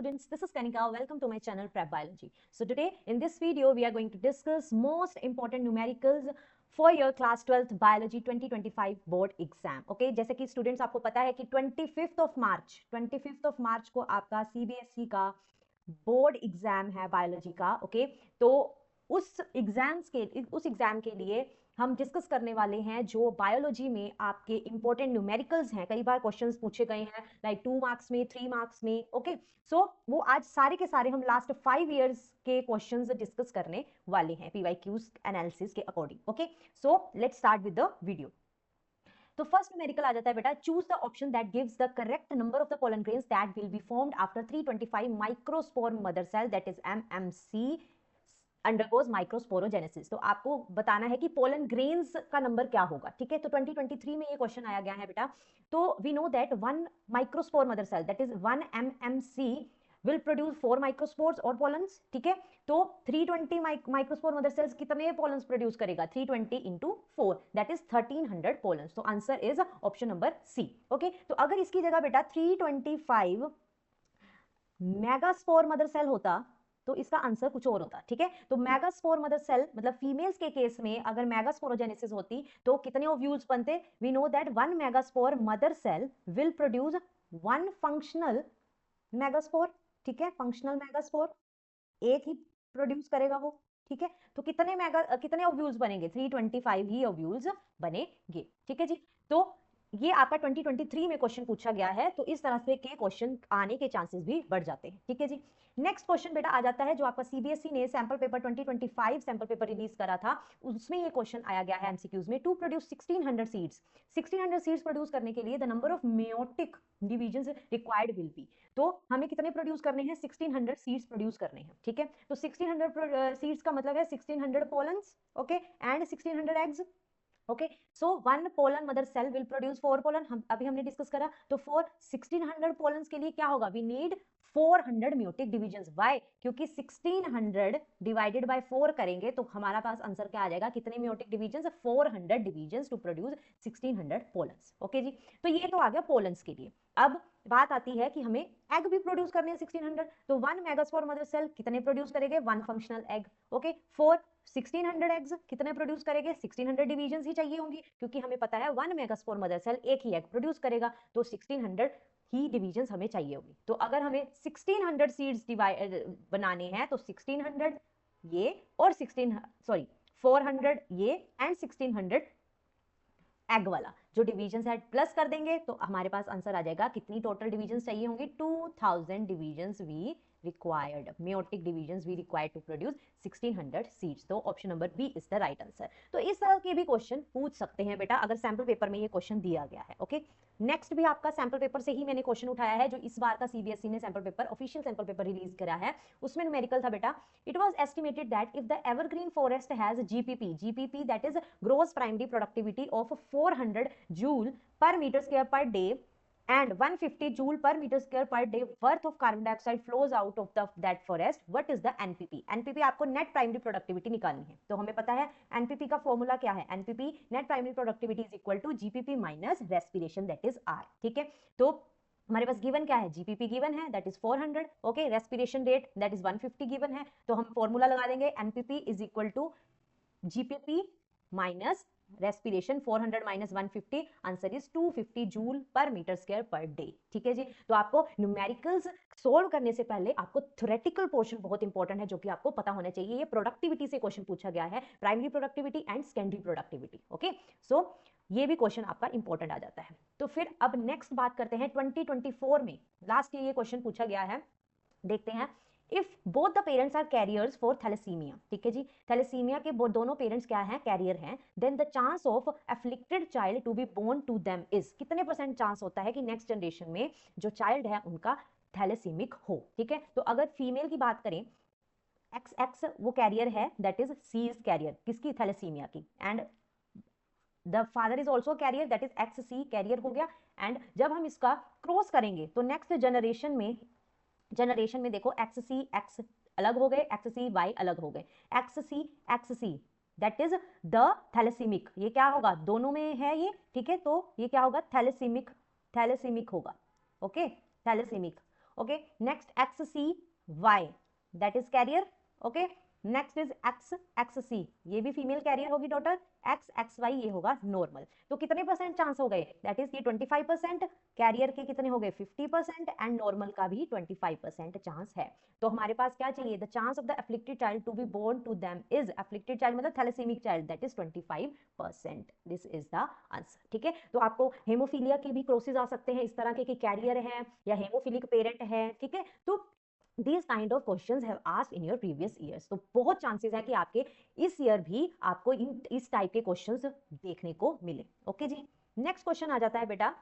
students, this is Kanika. Welcome to my channel Prep Biology. So today in this video we are going to discuss most important numericals for your class 12th biology 2025 board exam. Okay, जैसे कि students आपको पता है कि 25th of March को आपका CBSE का board exam है बायोलॉजी का. ओके, तो उस एग्जाम के लिए हम डिस्कस करने वाले हैं जो बायोलॉजी में आपके इंपॉर्टेंट न्यूमेरिकल्स हैं. कई बार क्वेश्चंस पूछे गए हैं लाइक 2 मार्क्स में, 3 मार्क्स में. ओके, सो वो आज सारे के सारे हम लास्ट 5 इयर्स के क्वेश्चंस डिस्कस करने वाले हैं PYQs एनालिसिस के according. Okay, so let's start with the video. तो फर्स्ट न्यूमेरिकल आ जाता है बेटा, choose the option that gives the correct number of the pollen grains that will be formed after 325 microspore mother cell that is MMC undergoes microsporogenesis. तो आपको बताना है कि पोलन ग्रेन्स का नंबर क्या होगा. ठीक है, तो 2023 में ये क्वेश्चन आया गया है बेटा. तो we know that 1 microspore mother cell that is 1 MMC will produce 4 microspores और पोलन्स. ठीक है, तो 320 माइक्रोस्पोर मदर सेल्स कितने पोलन्स प्रोड्यूस करेगा? 320 into 4 दैट इज 1300 पोलन्स. तो answer is option number C. Okay, तो अगर इसकी जगह बेटा 325 मेगास्पोर मदर सेल होता तो इसका आंसर कुछ और होता. ठीक है, तो मेगास्पोर मदर सेल मतलब फीमेल्स के केस में अगर मेगास्पोरोजेनेसिस होती तो कितने ओव्यूल्स बनते? We know that 1 megaspore mother cell will produce 1 functional megaspore. ठीक है, फंक्शनल मेगास्पोर एक ही प्रोड्यूस करेगा वो. ठीक है, तो कितने ओव्यूल्स बनेंगे? 325 ही ओव्यूल्स बनेंगे. ठीक है जी, तो ये आपका 2023 में क्वेश्चन पूछा गया है, तो इस तरह से के क्वेश्चन आने के चांसेस भी बढ़ जाते हैं. ठीक है जी, नेक्स्ट क्वेश्चन बेटा आ जाता है जो आपका CBSE ने sample paper 2025 sample paper release करा था, उसमें ये क्वेश्चन आया गया है MCQs में. To produce 1600 seeds, 1600 seeds produce करने के लिए the number of meiotic divisions required will be. तो हमें कितने प्रोड्यूस करने हैं? 1600 सीड्स प्रोड्यूस करने हैं. ठीक है, तो 1600 सीड्स का मतलब है 1600 pollens. Okay, and 1600 eggs. Okay, so 1 pollen mother cell will produce 4 pollen. हमने डिस्कस करा. तो 1600 पोलन्स के लिए क्या होगा? We need 400 meiotic divisions. Why? क्योंकि 1600 डिवाइडेड बाय 4 करेंगे तो हमारा पास आंसर क्या आ जाएगा? कितने meiotic divisions? 400 divisions to produce 1600 pollens. Okay जी, तो ये तो आ गया पोलन्स के लिए. अब बात आती है कि हमें एग भी प्रोड्यूस करने हैं 1600. तो 1 मेगास्पोर मदर सेल कितने प्रोड्यूस करेंगे? 1 फंक्शनल एग. ओके, 1600 एग्स कितने प्रोड्यूस करेंगे? 1600 डिवीजन्स ही चाहिए होंगी क्योंकि हमें पता है 1 मेगास्पोर मदर सेल एक ही एग प्रोड्यूस करेगा, तो 1600 ही डिवीजन्स हमें चाहिए होगी. तो अगर हमें 1600 सीड्स बनाने हैं तो 1600 ये और 400 ये एंड 1600 एग वाला जो डिवीजन है प्लस कर देंगे तो हमारे पास आंसर आ जाएगा. कितनी टोटल डिवीजन चाहिए होंगी? 2000 divisions we required, meiotic divisions we required to produce 1600 seeds. तो option number B is the right answer. तो इस तरह के भी क्वेश्चन पूछ सकते हैं बेटा अगर सैंपल पेपर में ये क्वेश्चन दिया गया है. ओके, नेक्स्ट भी आपका सैंपल पेपर से ही मैंने क्वेश्चन उठाया है जो इस बार का CBSE ने sample paper official sample paper release करा है. उसमें न्यूमेरिकल था बेटा, it was estimated that if the evergreen forest has GPP that is gross primary productivity of 400 joule per metre square per day and 150 joule per meter square per day worth of carbon dioxide flows out of that forest. What is the NPP? NPP आपको net primary productivity निकालनी है. तो हमें पता है NPP का formula क्या है? NPP net primary productivity is equal to GPP minus respiration that is R. ठीक है, तो हमारे पास गिवन क्या है? GPP गिवन है that is 400. Okay, respiration rate that is 150 given है. तो हम फॉर्मूला लगा देंगे NPP is equal to GPP minus respiration. 400 minus 150, answer is 250 joule per metre square per day. ठीक है जी, तो आपको न्यूमेरिकल्स सोल्व करने से पहले आपको थ्योरेटिकल पोर्शन बहुत इंपॉर्टेंट है जो कि आपको पता होना चाहिए. ये प्रोडक्टिविटी से क्वेश्चन पूछा गया है, primary productivity and secondary productivity. Okay, so ये भी क्वेश्चन आपका इंपॉर्टेंट आ जाता है. तो फिर अब नेक्स्ट बात करते हैं 2024 में लास्ट ये क्वेश्चन पूछा गया है. देखते हैं, if both the parents are carriers for thalassemia. ठीक है जी, थैलेसीमिया के दोनों पेरेंट्स क्या हैं? कैरियर हैं. Then the chance of afflicted child to be born to them is, कितने % चांस होता है कि नेक्स्ट जनरेशन में जो चाइल्ड है उनका थैलेसीमिक हो. ठीक है, तो अगर फीमेल की बात करें XX वो कैरियर है that is C is carrier किसकी? थैलेसीमिया की. And the father is also carrier that is XC carrier हो गया. एंड जब हम इसका क्रॉस करेंगे तो नेक्स्ट जनरेशन में देखो XC X अलग हो गए, XC Y अलग हो गए. XC that is the thalassemic. ये क्या होगा? दोनों में है ये. ठीक है, तो ये क्या होगा? थैलेसीमिक होगा. Okay, thalassemic. Okay, next XCY that is carrier, okay, next is XXC ये भी फीमेल कैरियर होगी डॉटर, XXY ये होगा नॉर्मल। तो कितने परसेंट चांस हो गए, दैट इज ये 25%, कैरियर के कितने हो गए 50% एंड नॉर्मल का भी 25% चांस है। तो हमारे पास क्या चाहिए, the chance of the afflicted child to be born to them is, afflicted child मतलब thalassemic child, that is 25%, this is the answer. ठीक है, तो आपको हेमोफीलिया के भी क्रॉसेस आ सकते हैं इस तरह के कि कैरियर है या हेमोफिलिक पेरेंट है, ठीक है, तो these kind of questions have asked in your previous years। तो बहुत चांसेस है कि आपके इस ईयर भी आपको इस टाइप के क्वेश्चंस देखने को मिले। ओके जी, नेक्स्ट क्वेश्चन आ जाता है बेटा,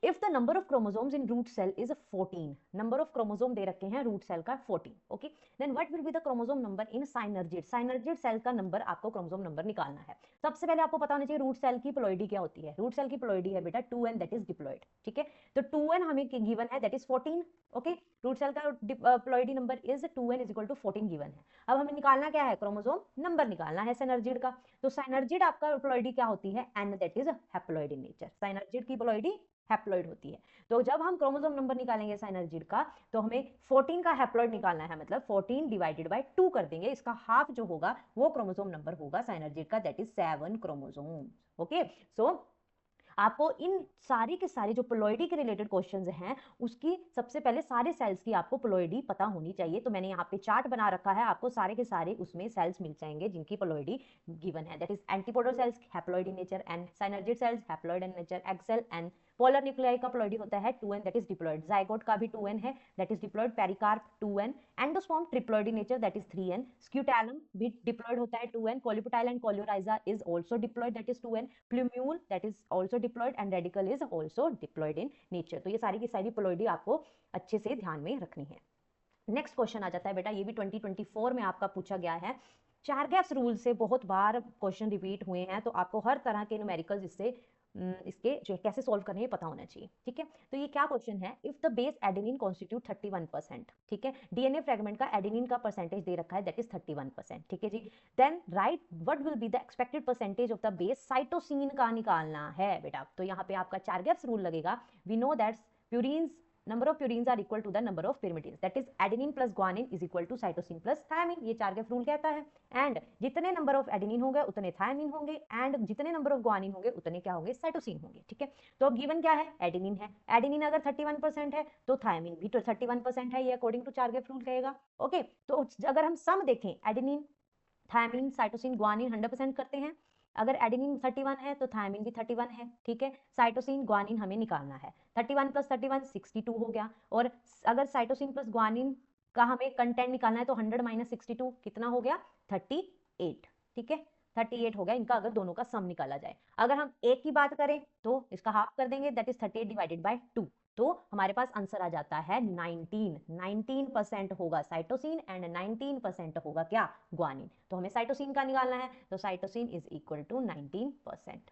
if the number of chromosomes in root cell is 14, number of chromosome दे रखे हैं root cell का 14, okay, then what will be the chromosome number in synergid, synergid cell का नंबर आपको chromosome नंबर निकालना है। सबसे पहले आपको पता होना चाहिए root cell की प्लॉइडी क्या होती है, root cell की प्लॉइडी है बेटा 2n that is diploid, ठीक है, तो 2n हमें गिवन है that is 14, okay, root cell का ploidy number is 2n is equal to 14 given है। अब हमें निकालना क्या है, क्रोमोसोम नंबर निकालना है synergid का, तो synergid आपका प्लॉइडी क्या होती है, n that is haploid in nature, synergid की प्लॉइडी हैप्लॉइड होती है। तो जब हम क्रोमोसोम नंबर निकालेंगे साइनर्जिड का, तो हमें 14 का हैप्लॉइड निकालना है, मतलब 14 डिवाइडेड बाय 2 कर देंगे, इसका हाफ जो होगा वो क्रोमोसोम नंबर होगा साइनर्जिड का, दैट इज 7 क्रोमोसोम। ओके, सो आपको इन सारी के सारे जो प्लॉइडी के रिलेटेड क्वेश्चंस हैं उसकी सबसे पहले सारे सेल्स की आपको प्लॉइडी पता होनी चाहिए। तो मैंने यहाँ पे चार्ट बना रखा है, आपको सारे के सारे उसमें सेल्स मिल जाएंगे जिनकी प्लॉइडी गिवन है, that is antipodal cells haploid in nature and synergid cells haploid in nature, egg cell and polar nuclei का प्लॉइडी होता है 2n that is diploid, zygote का भी 2n है that is diploid, pericarp 2n, endosperm triploid in nature that is 3n, scutellum भी diploid होता है 2n, coleoptile and coleorhiza is also diploid that is 2n, plumule that is also diploid and radicle is also diploid in nature. तो ये सारी की सारी ploidy आपको अच्छे से ध्यान में रखनी है। नेक्स्ट क्वेश्चन आ जाता है बेटा, ये भी 2024 में आपका पूछा गया है, चारगैप्स रूल से बहुत बार क्वेश्चन रिपीट हुए हैं, तो आपको हर तरह के न्यूमेरिकल्स इससे इसके जो कैसे सॉल्व करने हैं पता होना चाहिए। ठीक है, तो ये क्या क्वेश्चन है, if the base adenine constitute 31%, ठीक है, डीएनए फ्रेगमेंट का एडेनिन का परसेंटेज दे रखा है दैट इज 31%, ठीक है जी, then right what will be the expected percentage of the base cytosine का निकालना है बेटा। तो यहाँ पे आपका चारगैप्स रूल लगेगा, we know that purines number of purines are equal to the number of pyrimidines, that is adenine plus guanine is equal to cytosine plus thiamine, ये चारगैप रूल कहता है। एंड जितने नंबर ऑफ एडेनिन होंगे उतने thiamine होंगे and जितने number of guanine होंगे उतने क्या होंगे, साइटोसिन होंगे। ठीक है, तो अब गिवन क्या है, एडेनिन है, एडेनिन अगर 31% है तो थायमिन भी तो 31% है, ये अकॉर्डिंग टू चारगैप रूल कहेगा। ओके, तो अगर हम सम देखें एडेनिन थायमिन साइटोसिन ग्वानिन 100% करते हैं, अगर एडेनिन 31 है तो थायमिन भी 31 है। ठीक है, साइटोसिन ग्वानिन हमें निकालना है, 31 प्लस 31 62 हो गया, और अगर साइटोसिन प्लस ग्वानिन का हमें कंटेंट निकालना है तो 100 माइनस 62 कितना हो गया, 38। ठीक है, 38 हो गया इनका अगर दोनों का सम निकाला जाए। अगर हम एक की बात करें तो इसका हाफ कर देंगे, दैट इज 38 डिवाइडेड बाय 2, तो हमारे पास आंसर आ जाता है 19% होगा साइटोसिन एंड 19% होगा क्या, ग्वानिन। तो हमें साइटोसिन का निकालना है, तो साइटोसिन इज इक्वल टू 19%।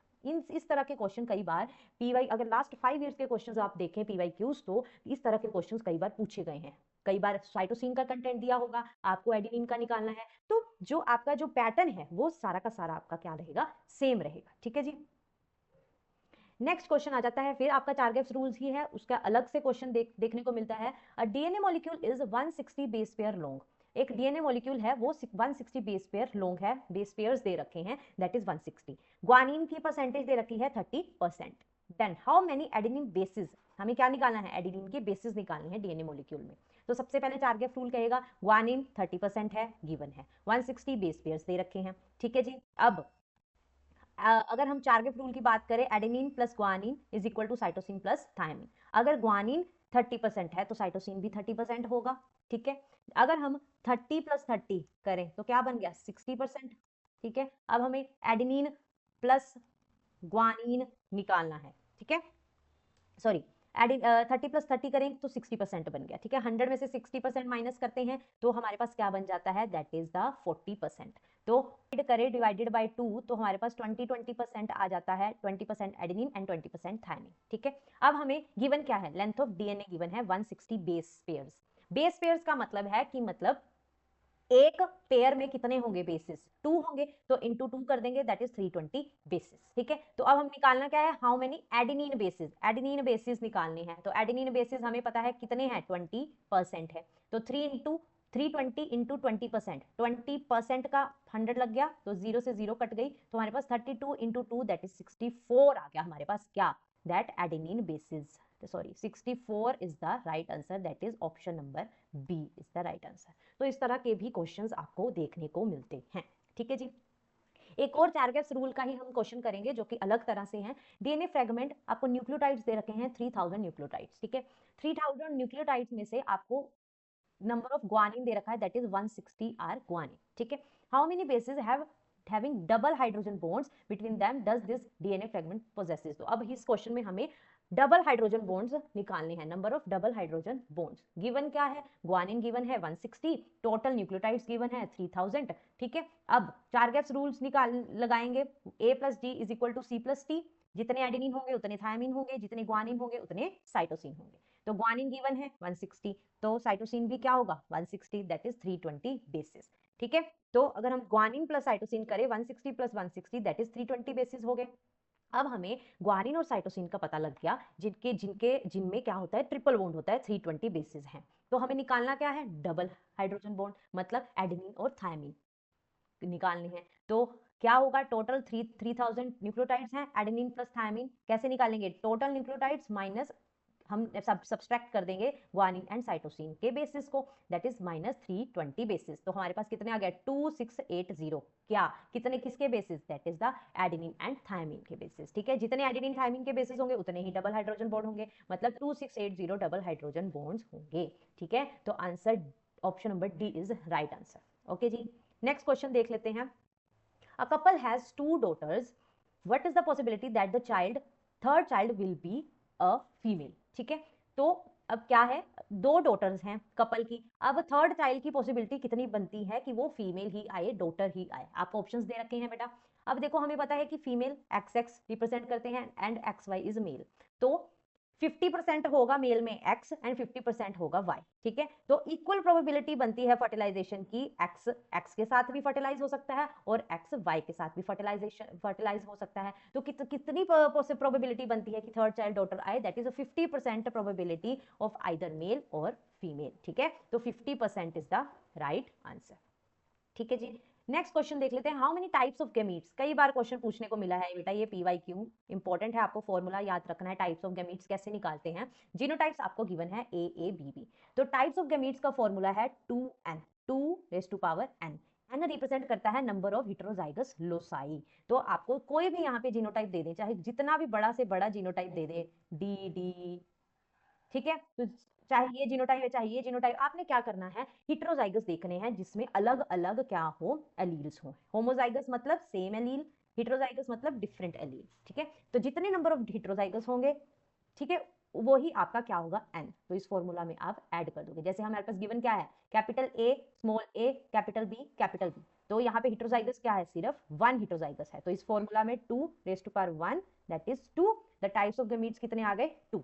इस तरह के क्वेश्चन कई बार पीवाई, अगर लास्ट 5 इयर्स के क्वेश्चंस आप देखें पीवाई क्यूज, तो इस तरह के क्वेश्चंस कई बार पूछे गए हैं। कई बार साइटोसिन का कंटेंट दिया होगा, आपको एडेनिन का निकालना है, तो जो आपका जो पैटर्न है वो सारा का सारा आपका क्या रहेगा, सेम रहेगा। ठीक है जी, नेक्स्ट क्वेश्चन आ जाता है, फिर आपका चारगैप्स रूल्स ही है, उसका अलग से क्वेश्चन देखने को मिलता है। A DNA molecule is 160 base pair long, एक डीएनए मॉलिक्यूल है वो 160 बेस पेयर लॉन्ग है, बेस पेयर्स दे रखे हैं दैट इज 160, ग्वानिन की परसेंटेज दे रखी है 30%, then how many adenine bases, हमें क्या निकालना है, एडेनिन के बेसिस निकालने हैं डीएनए मॉलिक्यूल में। तो सबसे पहले चारगैप रूल कहेगा ग्वानिन 30% है, गिवन है, 160 बेस पेयर्स दे रखे हैं। ठीक है जी, अब अगर हम चारगैप रूल की बात करें, adenine plus guanine is equal to cytosine plus thymine, अगर ग्वानिन 30% है तो साइटोसिन भी 30% होगा। ठीक है, अगर हम 30 प्लस 30 करें तो क्या बन गया, 60%। ठीक है, अब हमें एडेनिन प्लस ग्वानिन निकालना है। ठीक है, सॉरी 30 प्लस 30 करें तो 60% बन गया। ठीक है, 100 में से 60% माइनस करते हैं तो हमारे पास क्या बन जाता है, दैट इज द 40%। तो करें डिवाइडेड बाय 2 तो हमारे पास 20% आ जाता है, 20% एडेनिन एंड 20% थायमिन। ठीक है, अब हमें गिवन क्या है, लेंथ ऑफ डीएनए गिवन है 160 बेस पेयर्स। बेस पेयर्स का मतलब है कि मतलब एक पेयर में कितने होंगे बेसिस, 2 होंगे, तो इंटू 2 कर देंगे, दैट इज 320 बेसिस। ठीक है, तो अब हम निकालना क्या है, how many adenine basis, adenine basis निकालने हैं। तो एडेनिन बेसिस हमें पता है कितने हैं, 20% है। तो 320 इंटू 20%, 20% का 100 लग गया, तो 0 से 0 कट गई, तो हमारे पास 32 इंटू 2 दैट इज 64 आ गया हमारे पास, क्या, that adenine bases. Sorry, 64 is the right answer, that is option number B is the right answer. तो इस तरह के भी क्वेश्चंस आपको देखने को मिलते हैं। ठीक है जी, एक और चारगेप्स रूल का ही हम क्वेश्चन करेंगे जो कि अलग तरह से है। डीएनए फ्रेगमेंट, आपको न्यूक्लियोटाइड्स दे रखे हैं 3000 न्यूक्लियोटाइड्स। ठीक है, 3000 न्यूक्लियोटाइड्स में से आपको नंबर ऑफ ग्वानिन दे रखा है, दैट इज 160 आर ग्वानिन। ठीक है, how many bases have having double hydrogen bonds between them does this DNA fragment possesses। तो अब इस क्वेश्चन में हमें डबल हाइड्रोजन बॉन्ड्स निकालने हैं, number of double hydrogen bonds given क्या है, ग्वानिन गिवन है 160, टोटल न्यूक्लियोटाइड्स गिवन है 3000। ठीक है, अब चारगेप्स रूल्स निकाल लगाएंगे, A plus D is equal to C plus T, जितने एडेनिन होंगे उतने थायमिन होंगे, जितने ग्वानिन होंगे उतने साइटोसिन होंगे। तो ग्वानिन गिवन है 160, तो साइटोसिन भी क्या होगा 160, दैट इज 320 बेसिस। ठीक है, तो अगर हम ग्वानिन प्लस साइटोसिन करें 160 प्लस 160 दैट इज 320 बेसिस हो गए। अब हमें ग्वानिन और साइटोसिन का पता लग गया जिनके जिनके जिनमें क्या होता है, ट्रिपल बॉन्ड होता है, 320 बेसिस हैं। तो हमें निकालना क्या है, डबल हाइड्रोजन बॉन्ड, मतलब एडेनिन और थायमिन निकालने हैं। तो क्या होगा, टोटल 3000 न्यूक्लियोटाइड्स हैं, एडेनिन प्लस थायमिन, कैसे निकालेंगे, टोटल न्यूक्लियोटाइड्स माइनस हम सब्सट्रैक्ट कर देंगे ग्वानिन एंड साइटोसिन के बेसिस को, दैट इज माइनस 320 बेसिस। तो हमारे पास कितने आ गया, 2680, क्या, कितने किसके basis, that is the adenine and thymine के बेसिस। ठीक है, जितने एडेनिन थायमिन के बेसिस होंगे उतने ही डबल हाइड्रोजन बॉन्ड होंगे, मतलब 2680 डबल हाइड्रोजन बॉन्ड्स होंगे। ठीक है, तो answer option number D is right answer. Okay जी, नेक्स्ट क्वेश्चन देख लेते हैं। A couple has two daughters. What is the possibility that the third child will be a female? ठीक है, तो अब क्या है, दो डॉटर्स हैं कपल की, अब थर्ड चाइल्ड की पॉसिबिलिटी कितनी बनती है कि वो फीमेल ही आए, डॉटर ही आए। आपको ऑप्शंस दे रखे हैं बेटा। अब देखो, हमें पता है कि फीमेल XX रिप्रेजेंट करते हैं एंड XY इज मेल, तो 50% होगा मेल में X एंड 50% होगा Y। ठीक है, तो इक्वल प्रोबेबिलिटी बनती है फर्टिलाइजेशन की, X के साथ भी फर्टिलाइज हो सकता है और X Y के साथ भी फर्टिलाइज हो सकता है। तो कितनी प्रोबेबिलिटी बनती है कि थर्ड चाइल्ड डॉटर आए, that is 50% probability of either male और फीमेल। ठीक है, तो 50% इज द राइट आंसर। ठीक है जी, नेक्स्ट क्वेश्चन देख लेते हैं। How many types of gametes, कई बार क्वेश्चन पूछने को मिला है बेटा, ये PYQ इंपॉर्टेंट है, आपको फॉर्मूला याद रखना है, टाइप्स ऑफ गैमीट्स कैसे निकालते हैं। जीनोटाइप्स आपको गिवन है AABB, तो टाइप्स ऑफ गैमीट्स का फॉर्मूला है 2n, 2 raise to power n। N represent करता है नंबर ऑफ हेटेरोजाइगस लोसाई। तो आपको कोई भी यहाँ पे जीनोटाइप दे दे, चाहे जितना भी बड़ा से बड़ा जीनोटाइप दे दे, डी, ठीक है, तो चाहे ये जीनोटाइप है चाहे ये जीनोटाइप, आपने क्या करना है, हेटेरोजाइगस देखने हैं जिसमें अलग अलग क्या हो, एलील्स हो। होमोजाइगस मतलब सेम एलील, हेटेरोजाइगस मतलब डिफरेंट एलील। ठीक है, तो जितने नंबर ऑफ हेटेरोजाइगस होंगे, ठीक है, वो ही आपका क्या होगा, n। तो इस फॉर्मूला में आप ऐड कर दोगे, जैसे हमारे पास गिवन क्या है, capital A small a capital B, तो यहाँ पे हेटेरोजाइगस क्या है, सिर्फ 1 हेटेरोजाइगस है, तो इस फॉर्मूला में 2 raise to power 1 that is 2। The types of gametes कितने आ गए, 2।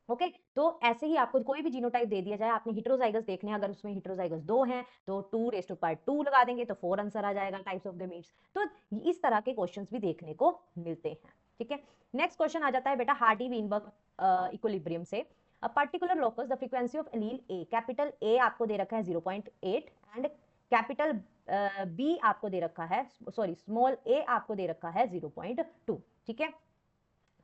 ओके, तो ऐसे ही आपको कोई भी जीनोटाइप दे दिया जाए, आपने हेटेरोजाइगस देखने हैं, अगर उसमें हेटेरोजाइगस 2 हैं तो 2 रेज़ टू पावर 2 लगा देंगे तो 4 आंसर आ जाएगा टाइप्स ऑफ गैमीट्स। तो इस तरह के क्वेश्चंस भी देखने को मिलते हैं। ठीक है, नेक्स्ट क्वेश्चन आ जाता है बेटा हार्डी वीनबर्ग इक्विलिब्रियम से। A particular locus the frequency of allele A, capital A आपको दे रखा है 0.8 एंड कैपिटल B आपको दे रखा है, सॉरी स्मॉल a आपको दे रखा है 0.2। ठीक है,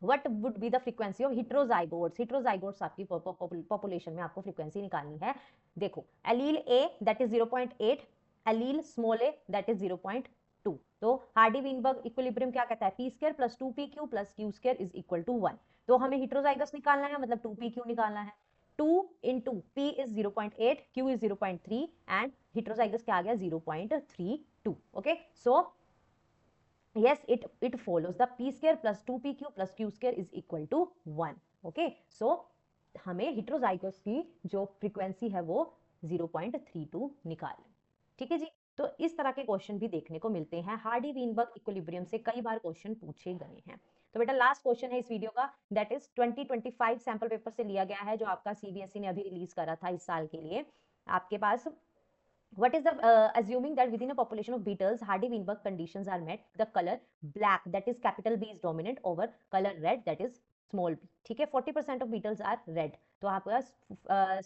What would be the frequency of heterozygotes? Heterozygotes आपकी पॉपुलेशन में आपको फ्रीक्वेंसी निकालनी है। देखो, allele A that is 0.8, allele small a that is 0.2। तो हार्डी वीनबर्ग इक्विलिब्रियम क्या कहता है, p square plus 2pq plus q square is equal to 1। तो हमें हेटेरोजाइगस निकालना है, मतलब 2pq निकालना है। 2 into p is 0.8, q is 0.3 and heterozygous क्या आ गया 0.32। Okay, so yes, it follows the p square plus 2pq plus q square is equal to 1। okay, so हमें हेटेरोजाइगस की जो फ्रीक्वेंसी है वो 0.32 निकालनी। ठीक है जी, तो इस तरह के क्वेश्चन भी देखने को मिलते हैं, हार्डी वीनबर्ग इक्विलिब्रियम से कई बार क्वेश्चन पूछे गए हैं। तो बेटा लास्ट क्वेश्चन है इस वीडियो का, दैट इज 2025 सैंपल पेपर से लिया गया है, जो आपका CBSE ने अभी रिलीज करा था इस साल के लिए। आपके पास what is the assuming that within a population of beetles Hardy-Weinberg conditions are met, the color black that is capital B is dominant over color red that is small b. ठीक है, 40% of beetles are red, तो आपके पास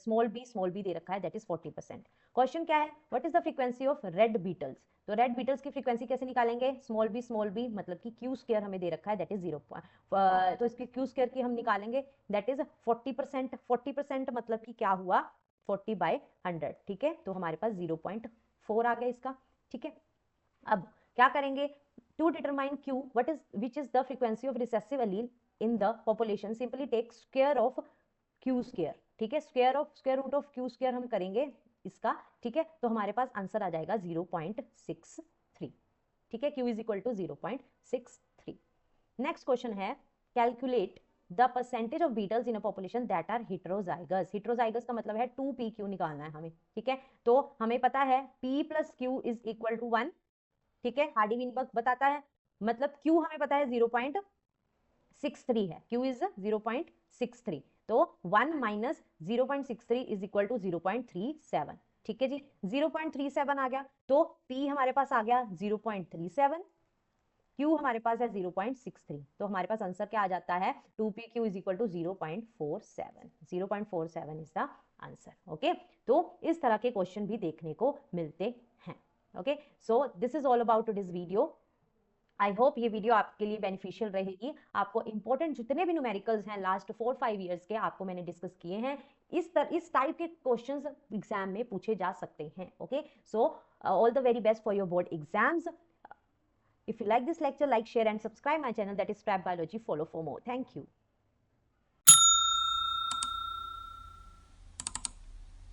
small b दे रखा है that is 40%. Question क्या है, what is the frequency of red beetles? तो red Beatles की फ्रीक्वेंसी कैसे निकालेंगे, स्मॉल बी मतलब कि क्यू स्क्वायर हमें दे रखा है दैट इज 0. तो इसकी क्यू स्क्वायर की हम निकालेंगे दैट इज 40%. 40% मतलब कि क्या हुआ 40/100. ठीक है, तो हमारे पास 0.4 आ गया इसका. ठीक है, अब क्या करेंगे, to determine q what is which is the frequency of recessive allele in the population, simply take square of q square. ठीक है, square root of q square हम करेंगे इसका. ठीक है, तो हमारे पास आंसर आ जाएगा 0.63. ठीक है, q is equal to 0.63. Next question है, calculate the percentage of beetles in a population that are heterozygous. Heterozygous का मतलब है 2pq निकालना है हमें. ठीक है, तो हमें पता है p plus q is equal to 1. ठीक है, हार्डी-विनबर्ग बताता है, मतलब q हमें पता है 0.63 है, q इज 0.63, तो 1 माइनस 0.63 इज इक्वल टू 0.37. ठीक है जी, 0.37 आ गया, तो p हमारे पास आ गया 0.37, Q हमारे पास है 0.63, तो हमारे पास आंसर क्या आ जाता है 2pq is equal to 0.47. 0.47 is the answer. Okay, तो इस तरह के क्वेश्चन भी देखने को मिलते हैं. Okay, so this is all about this video. I hope ये वीडियो आपके लिए बेनिफिशियल रहेगी. आपको इंपॉर्टेंट जितने भी न्यूमेरिकल्स हैं लास्ट 4-5 ईयर्स के आपको मैंने डिस्कस किए हैं, इस टाइप के क्वेश्चंस एग्जाम में पूछे जा सकते हैं. Okay, so all the very best for your board exams. If you like this lecture, like, share and subscribe my channel that is Scrap Biology. Follow for more. Thank you.